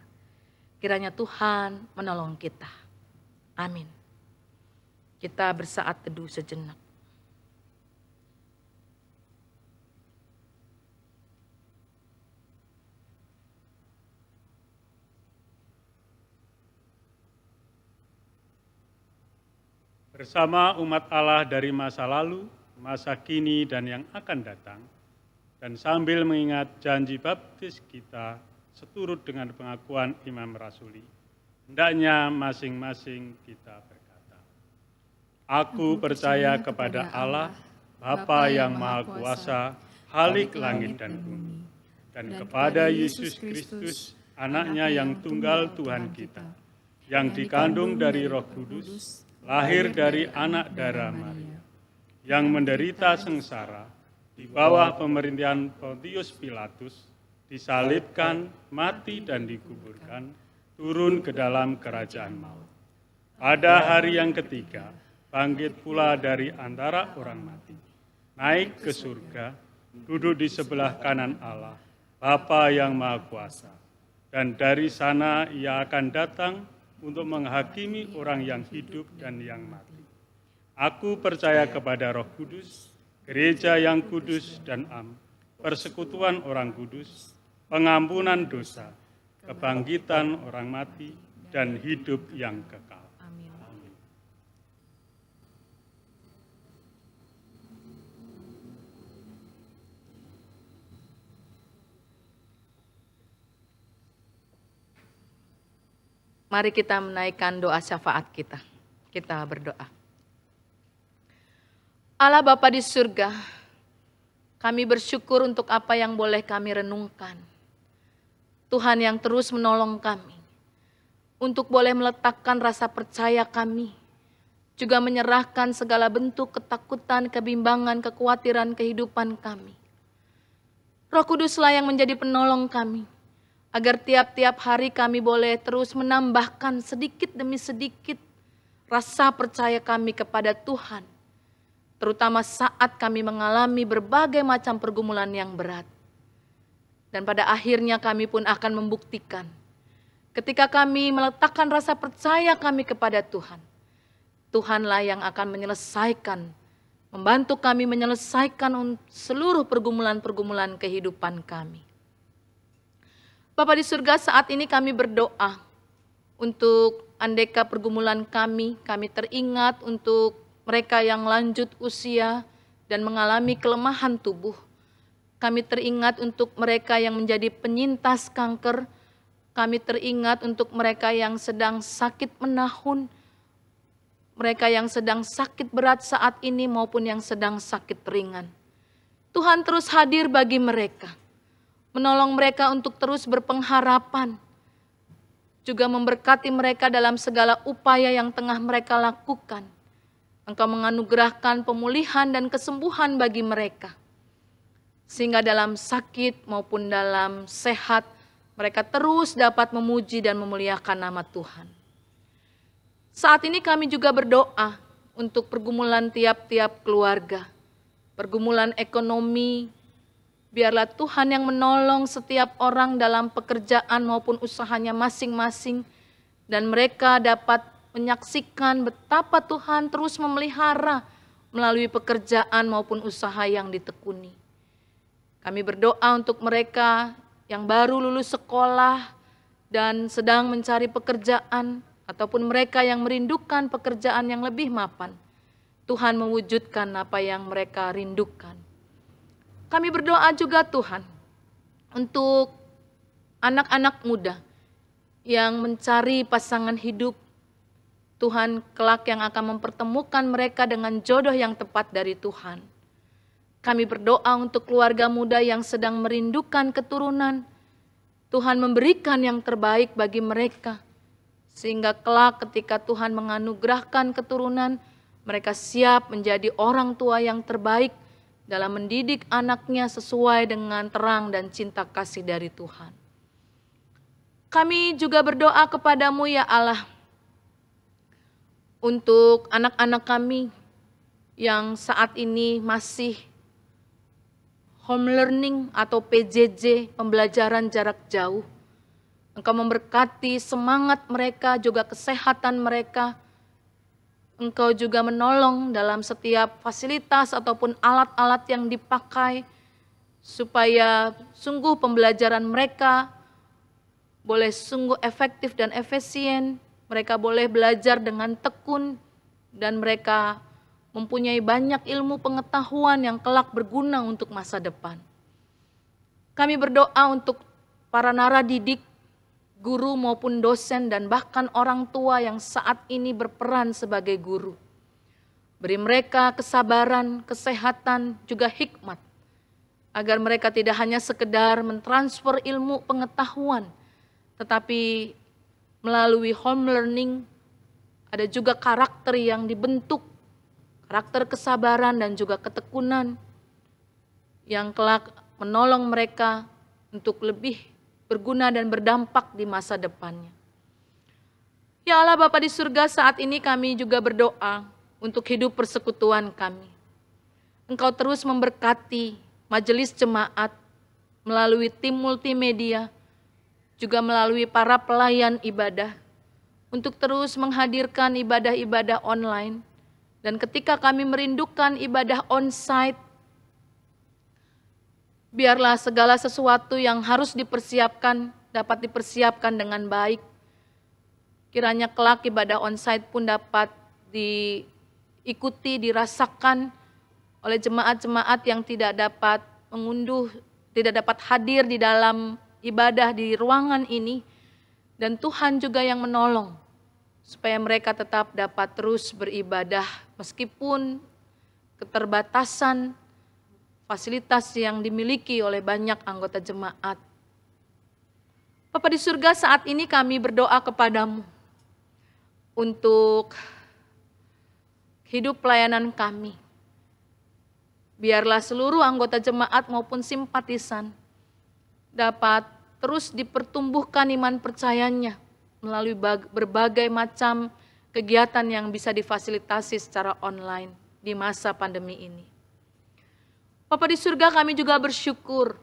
Kiranya Tuhan menolong kita. Amin. Kita bersaat teduh sejenak. Bersama umat Allah dari masa lalu, masa kini, dan yang akan datang, dan sambil mengingat janji baptis kita seturut dengan pengakuan Imam Rasuli, hendaknya masing-masing kita berkata, Aku percaya kepada Allah, Bapa yang Maha Kuasa, Khalik langit dan bumi, dan kepada Yesus Kristus, Anaknya yang tunggal Tuhan kita, yang dikandung dari Roh Kudus, lahir dari anak darah Maria, yang menderita sengsara, di bawah pemerintahan Pontius Pilatus, disalibkan, mati dan dikuburkan, turun ke dalam kerajaan maut. Pada hari yang ketiga, bangkit pula dari antara orang mati, naik ke surga, duduk di sebelah kanan Allah, Bapa yang Maha Kuasa. Dan dari sana ia akan datang untuk menghakimi orang yang hidup dan yang mati. Aku percaya kepada Roh Kudus, gereja yang kudus dan am, persekutuan orang kudus, pengampunan dosa, kebangkitan orang mati, dan hidup yang kekal. Amin. Mari kita menaikkan doa syafaat kita. Kita berdoa. Allah Bapa di surga, kami bersyukur untuk apa yang boleh kami renungkan. Tuhan yang terus menolong kami, untuk boleh meletakkan rasa percaya kami, juga menyerahkan segala bentuk ketakutan, kebimbangan, kekhawatiran kehidupan kami. Roh Kuduslah yang menjadi penolong kami, agar tiap-tiap hari kami boleh terus menambahkan sedikit demi sedikit rasa percaya kami kepada Tuhan, terutama saat kami mengalami berbagai macam pergumulan yang berat. Dan pada akhirnya kami pun akan membuktikan, ketika kami meletakkan rasa percaya kami kepada Tuhan, Tuhanlah yang akan menyelesaikan, membantu kami menyelesaikan seluruh pergumulan-pergumulan kehidupan kami. Bapa di surga, saat ini kami berdoa untuk andeka pergumulan kami teringat untuk mereka yang lanjut usia dan mengalami kelemahan tubuh. Kami teringat untuk mereka yang menjadi penyintas kanker. Kami teringat untuk mereka yang sedang sakit menahun, mereka yang sedang sakit berat saat ini maupun yang sedang sakit ringan. Tuhan terus hadir bagi mereka, menolong mereka untuk terus berpengharapan, juga memberkati mereka dalam segala upaya yang tengah mereka lakukan. Engkau menganugerahkan pemulihan dan kesembuhan bagi mereka, sehingga dalam sakit maupun dalam sehat, mereka terus dapat memuji dan memuliakan nama Tuhan. Saat ini kami juga berdoa untuk pergumulan tiap-tiap keluarga, pergumulan ekonomi. Biarlah Tuhan yang menolong setiap orang dalam pekerjaan maupun usahanya masing-masing, dan mereka dapat menyaksikan betapa Tuhan terus memelihara melalui pekerjaan maupun usaha yang ditekuni. Kami berdoa untuk mereka yang baru lulus sekolah dan sedang mencari pekerjaan, ataupun mereka yang merindukan pekerjaan yang lebih mapan. Tuhan mewujudkan apa yang mereka rindukan. Kami berdoa juga Tuhan untuk anak-anak muda yang mencari pasangan hidup. Tuhan kelak yang akan mempertemukan mereka dengan jodoh yang tepat dari Tuhan. Kami berdoa untuk keluarga muda yang sedang merindukan keturunan. Tuhan memberikan yang terbaik bagi mereka, sehingga kelak ketika Tuhan menganugerahkan keturunan, mereka siap menjadi orang tua yang terbaik dalam mendidik anaknya sesuai dengan terang dan cinta kasih dari Tuhan. Kami juga berdoa kepadamu ya Allah, untuk anak-anak kami yang saat ini masih home learning atau PJJ, pembelajaran jarak jauh. Engkau memberkati semangat mereka, juga kesehatan mereka. Engkau juga menolong dalam setiap fasilitas ataupun alat-alat yang dipakai, supaya sungguh pembelajaran mereka boleh sungguh efektif dan efisien. Mereka boleh belajar dengan tekun, dan mereka mempunyai banyak ilmu pengetahuan yang kelak berguna untuk masa depan. Kami berdoa untuk para naradidik, guru maupun dosen, dan bahkan orang tua yang saat ini berperan sebagai guru. Beri mereka kesabaran, kesehatan, juga hikmat, agar mereka tidak hanya sekedar mentransfer ilmu pengetahuan, tetapi melalui home learning ada juga karakter yang dibentuk, karakter kesabaran dan juga ketekunan yang kelak menolong mereka untuk lebih berguna dan berdampak di masa depannya. Ya Allah Bapa di surga, saat ini kami juga berdoa untuk hidup persekutuan kami. Engkau terus memberkati majelis jemaat melalui tim multimedia, juga melalui para pelayan ibadah, untuk terus menghadirkan ibadah-ibadah online. Dan ketika kami merindukan ibadah on-site, biarlah segala sesuatu yang harus dipersiapkan dapat dipersiapkan dengan baik. Kiranya kelak ibadah on-site pun dapat diikuti, dirasakan oleh jemaat-jemaat yang tidak dapat mengunduh, tidak dapat hadir di dalam ibadah di ruangan ini. Dan Tuhan juga yang menolong supaya mereka tetap dapat terus beribadah meskipun keterbatasan fasilitas yang dimiliki oleh banyak anggota jemaat. Bapa di surga, saat ini kami berdoa kepadamu untuk hidup pelayanan kami. Biarlah seluruh anggota jemaat maupun simpatisan dapat terus dipertumbuhkan iman percayanya melalui berbagai macam kegiatan yang bisa difasilitasi secara online di masa pandemi ini. Bapa di surga, kami juga bersyukur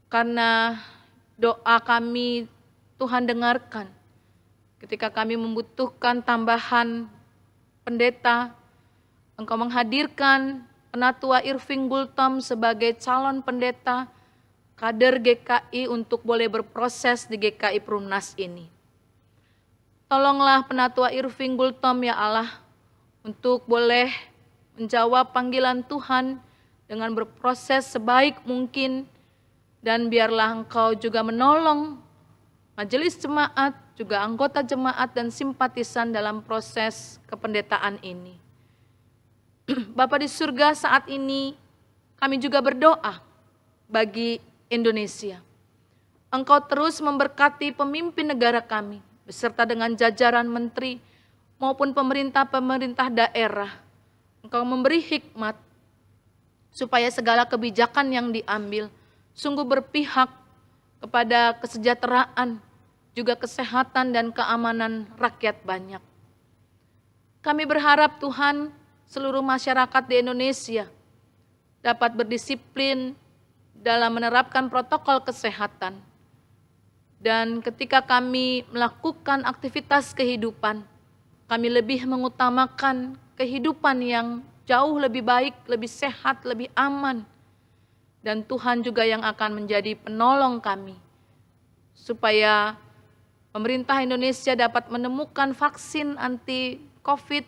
karena doa kami Tuhan dengarkan. Ketika kami membutuhkan tambahan pendeta, Engkau menghadirkan Penatua Irving Gultom sebagai calon pendeta kader GKI untuk boleh berproses di GKI Perumnas ini. Tolonglah Penatua Irving Gultom ya Allah untuk boleh menjawab panggilan Tuhan dengan berproses sebaik mungkin, dan biarlah Engkau juga menolong majelis jemaat, juga anggota jemaat dan simpatisan dalam proses kependetaan ini. Bapa di surga, saat ini kami juga berdoa bagi Indonesia. Engkau terus memberkati pemimpin negara kami, beserta dengan jajaran menteri maupun pemerintah-pemerintah daerah. Engkau memberi hikmat supaya segala kebijakan yang diambil sungguh berpihak kepada kesejahteraan, juga kesehatan dan keamanan rakyat banyak. Kami berharap Tuhan, seluruh masyarakat di Indonesia dapat berdisiplin dalam menerapkan protokol kesehatan. Dan ketika kami melakukan aktivitas kehidupan, kami lebih mengutamakan kehidupan yang jauh lebih baik, lebih sehat, lebih aman. Dan Tuhan juga yang akan menjadi penolong kami, supaya pemerintah Indonesia dapat menemukan vaksin anti-COVID,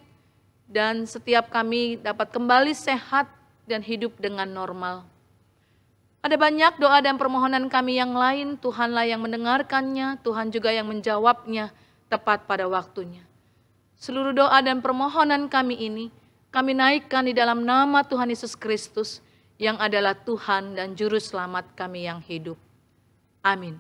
dan setiap kami dapat kembali sehat dan hidup dengan normal. Ada banyak doa dan permohonan kami yang lain, Tuhanlah yang mendengarkannya, Tuhan juga yang menjawabnya tepat pada waktunya. Seluruh doa dan permohonan kami ini, kami naikkan di dalam nama Tuhan Yesus Kristus, yang adalah Tuhan dan Juru Selamat kami yang hidup. Amin.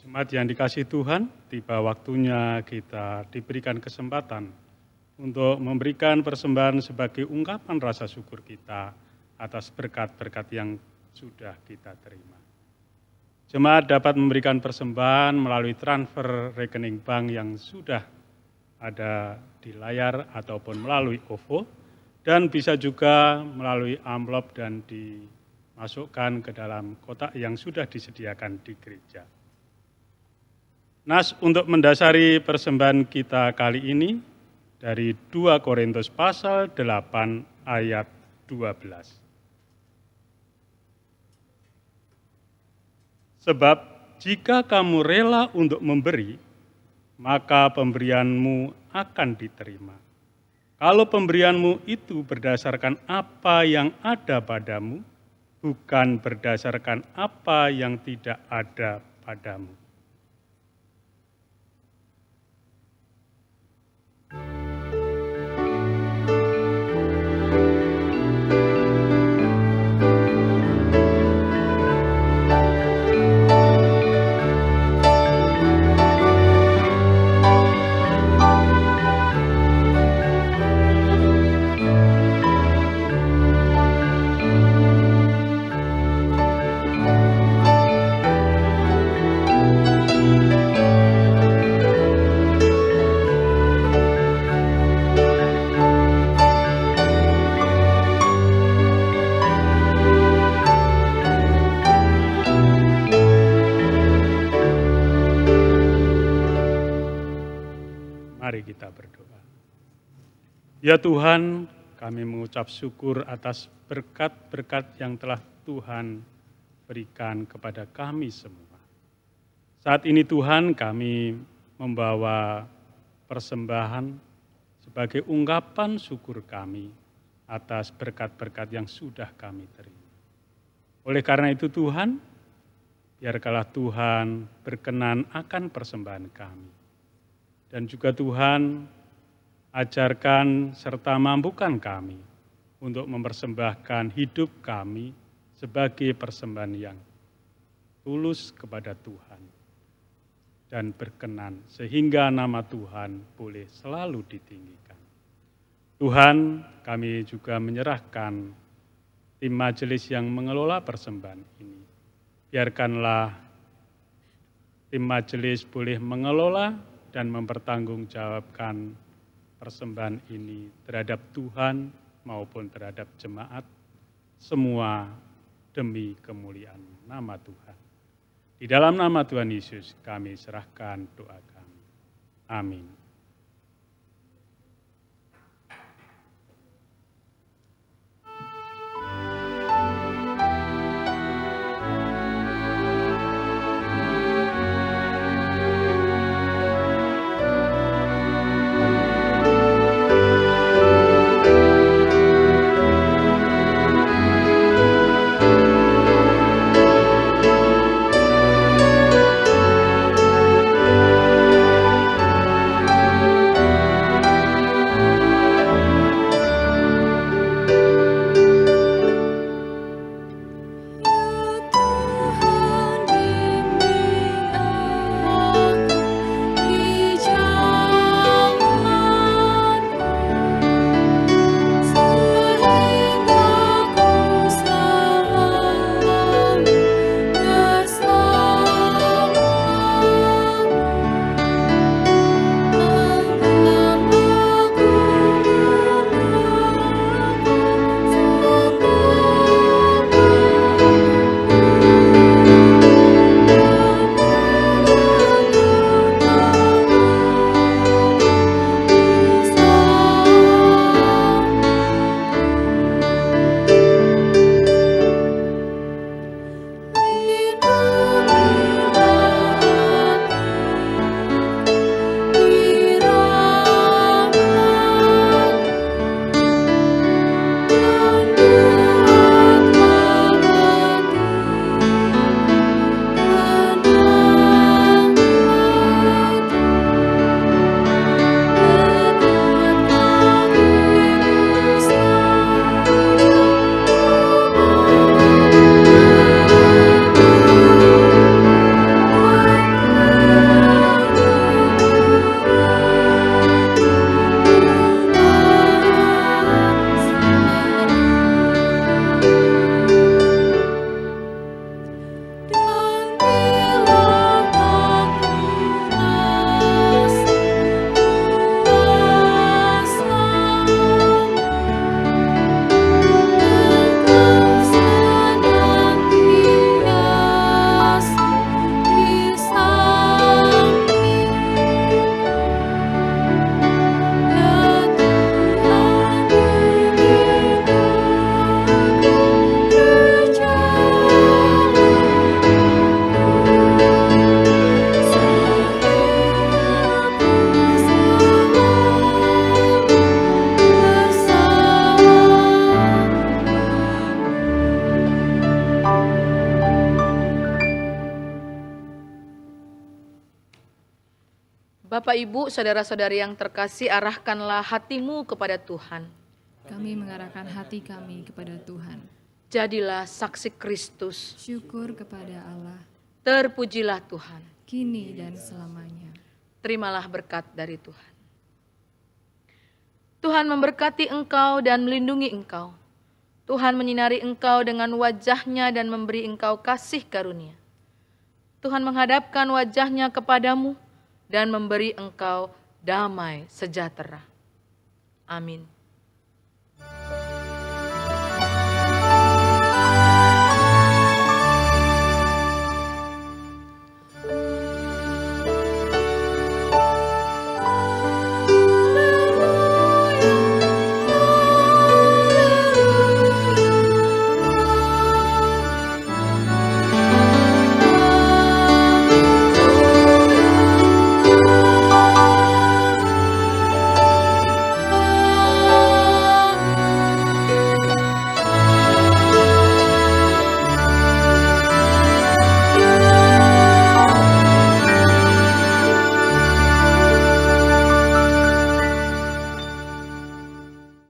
Jemaat yang dikasihi Tuhan, tiba waktunya kita diberikan kesempatan untuk memberikan persembahan sebagai ungkapan rasa syukur kita atas berkat-berkat yang sudah kita terima. Jemaat dapat memberikan persembahan melalui transfer rekening bank yang sudah ada di layar ataupun melalui OVO, dan bisa juga melalui amplop dan dimasukkan ke dalam kotak yang sudah disediakan di gereja. Nas untuk mendasari persembahan kita kali ini dari 2 Korintus pasal 8 ayat 12. Sebab jika kamu rela untuk memberi, maka pemberianmu akan diterima. Kalau pemberianmu itu berdasarkan apa yang ada padamu, bukan berdasarkan apa yang tidak ada padamu. Mari kita berdoa. Ya Tuhan, kami mengucap syukur atas berkat-berkat yang telah Tuhan berikan kepada kami semua. Saat ini Tuhan, kami membawa persembahan sebagai ungkapan syukur kami atas berkat-berkat yang sudah kami terima. Oleh karena itu Tuhan, biarkanlah Tuhan berkenan akan persembahan kami. Dan juga Tuhan, ajarkan serta mampukan kami untuk mempersembahkan hidup kami sebagai persembahan yang tulus kepada Tuhan dan berkenan sehingga nama Tuhan boleh selalu ditinggikan. Tuhan, kami juga menyerahkan tim majelis yang mengelola persembahan ini. Biarkanlah tim majelis boleh mengelola dan mempertanggungjawabkan persembahan ini terhadap Tuhan maupun terhadap jemaat, semua demi kemuliaan nama Tuhan. Di dalam nama Tuhan Yesus kami serahkan doa kami. Amin. Bapak, Ibu, saudara-saudari yang terkasih, arahkanlah hatimu kepada Tuhan. Kami mengarahkan hati kami kepada Tuhan. Jadilah saksi Kristus. Syukur kepada Allah, Terpujilah Tuhan. kini dan selamanya. Terimalah berkat dari Tuhan. Tuhan memberkati engkau dan melindungi engkau. Tuhan menyinari engkau dengan wajah-Nya dan memberi engkau kasih karunia. Tuhan menghadapkan wajah-Nya kepadamu dan memberi engkau damai sejahtera. Amin.